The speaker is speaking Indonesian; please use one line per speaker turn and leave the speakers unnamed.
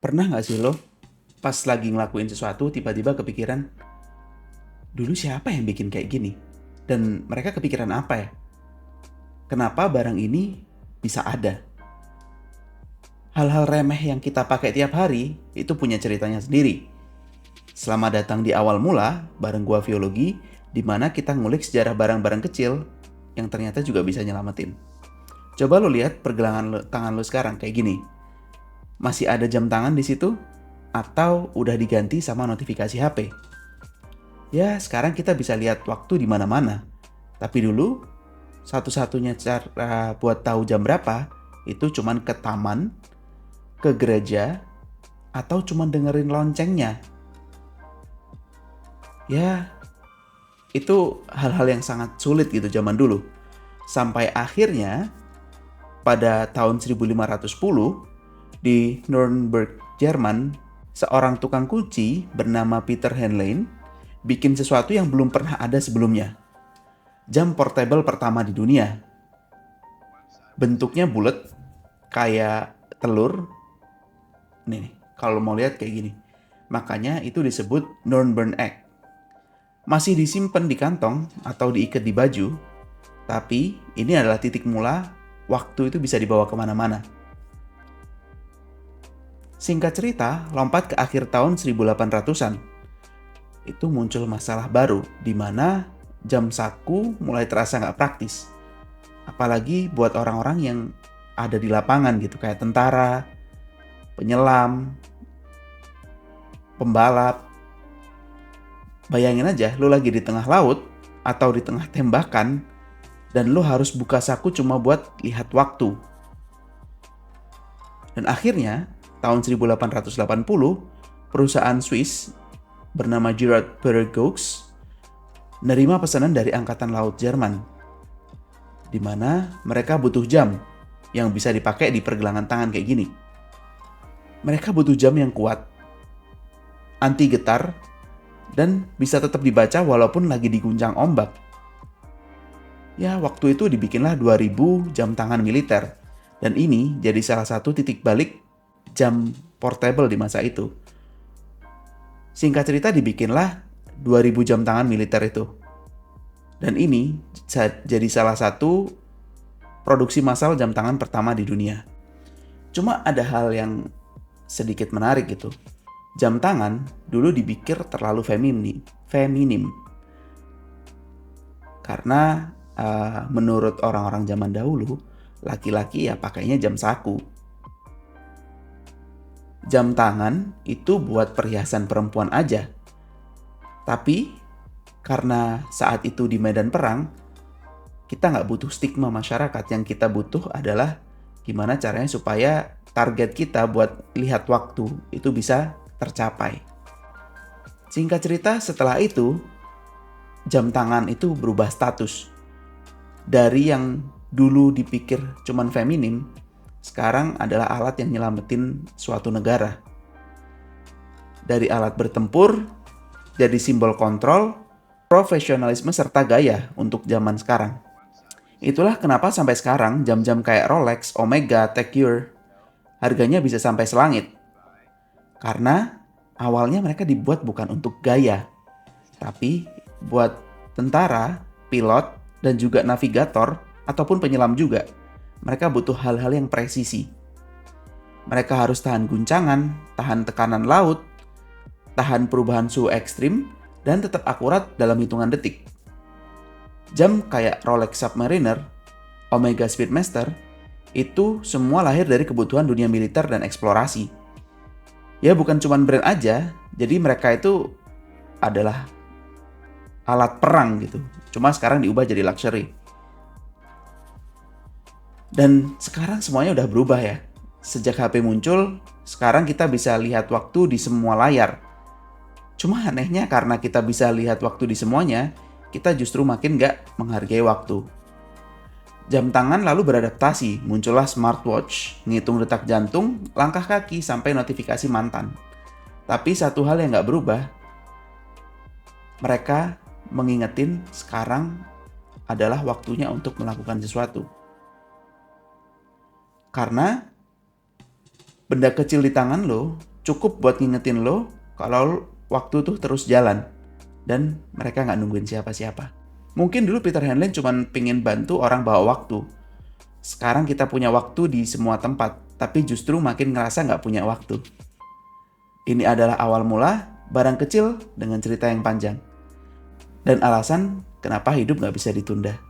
Pernah nggak sih lo pas lagi ngelakuin sesuatu tiba-tiba kepikiran, dulu siapa yang bikin kayak gini? Dan mereka kepikiran apa ya? Kenapa barang ini bisa ada? Hal-hal remeh yang kita pakai tiap hari itu punya ceritanya sendiri. Selamat datang di awal mula bareng gua Biologi, di mana kita ngulik sejarah barang-barang kecil yang ternyata juga bisa nyelamatin. Coba lo lihat tangan lo sekarang kayak gini. Masih ada jam tangan di situ? Atau udah diganti sama notifikasi HP? Ya, sekarang kita bisa lihat waktu di mana-mana. Tapi dulu, satu-satunya cara buat tahu jam berapa itu cuman ke taman, ke gereja, atau cuman dengerin loncengnya. Ya, itu hal-hal yang sangat sulit gitu zaman dulu. Sampai akhirnya pada tahun 1510 di Nuremberg, Jerman, seorang tukang kunci bernama Peter Henlein bikin sesuatu yang belum pernah ada sebelumnya. Jam portable pertama di dunia. Bentuknya bulat, kayak telur. Nih, kalau mau lihat kayak gini. Makanya itu disebut Nuremberg Egg. Masih disimpan di kantong atau diikat di baju, tapi ini adalah titik mula waktu itu bisa dibawa kemana-mana. Singkat cerita, lompat ke akhir tahun 1800-an. Itu muncul masalah baru, di mana jam saku mulai terasa nggak praktis. Apalagi buat orang-orang yang ada di lapangan gitu, kayak tentara, penyelam, pembalap. Bayangin aja, lu lagi di tengah laut atau di tengah tembakan, dan lu harus buka saku cuma buat lihat waktu. Dan akhirnya, tahun 1880, perusahaan Swiss bernama Girard Perregaux nerima pesanan dari Angkatan Laut Jerman, di mana mereka butuh jam yang bisa dipakai di pergelangan tangan kayak gini. Mereka butuh jam yang kuat, anti getar, dan bisa tetap dibaca walaupun lagi diguncang ombak. Ya, waktu itu dibikinlah 2000 jam tangan militer. Dan ini jadi salah satu titik balik jam portable di masa itu. Singkat cerita dibikinlah 2000 jam tangan militer itu. Dan ini jadi salah satu produksi massal jam tangan pertama di dunia. Cuma ada hal yang sedikit menarik gitu. Jam tangan dulu dipikir terlalu feminim. Karena menurut orang-orang zaman dahulu, laki-laki ya pakainya jam saku. Jam tangan itu buat perhiasan perempuan aja. Tapi karena saat itu di medan perang, kita nggak butuh stigma masyarakat. Yang kita butuh adalah gimana caranya supaya target kita buat lihat waktu itu bisa tercapai. Singkat cerita, setelah itu jam tangan itu berubah status. Dari yang dulu dipikir cuman feminim, sekarang adalah alat yang nyelamatin suatu negara. Dari alat bertempur, jadi simbol kontrol, profesionalisme serta gaya untuk zaman sekarang. Itulah kenapa sampai sekarang jam-jam kayak Rolex, Omega, Tag Heuer harganya bisa sampai selangit. Karena awalnya mereka dibuat bukan untuk gaya, tapi buat tentara, pilot, dan juga navigator ataupun penyelam juga. Mereka butuh hal-hal yang presisi. Mereka harus tahan guncangan, tahan tekanan laut, tahan perubahan suhu ekstrim, dan tetap akurat dalam hitungan detik. Jam kayak Rolex Submariner, Omega Speedmaster, itu semua lahir dari kebutuhan dunia militer dan eksplorasi. Ya bukan cuma brand aja, jadi mereka itu adalah alat perang gitu. Cuma sekarang diubah jadi luxury. Dan sekarang semuanya udah berubah ya. Sejak HP muncul, sekarang kita bisa lihat waktu di semua layar. Cuma anehnya karena kita bisa lihat waktu di semuanya, kita justru makin gak menghargai waktu. Jam tangan lalu beradaptasi, muncullah smartwatch, ngitung detak jantung, langkah kaki, sampai notifikasi mantan. Tapi satu hal yang gak berubah, mereka mengingetin sekarang adalah waktunya untuk melakukan sesuatu. Karena benda kecil di tangan lo cukup buat ngingetin lo kalau waktu tuh terus jalan dan mereka nggak nungguin siapa-siapa. Mungkin dulu Peter Hanlon cuma pengen bantu orang bawa waktu. Sekarang kita punya waktu di semua tempat, tapi justru makin ngerasa nggak punya waktu. Ini adalah awal mula barang kecil dengan cerita yang panjang. Dan alasan kenapa hidup nggak bisa ditunda.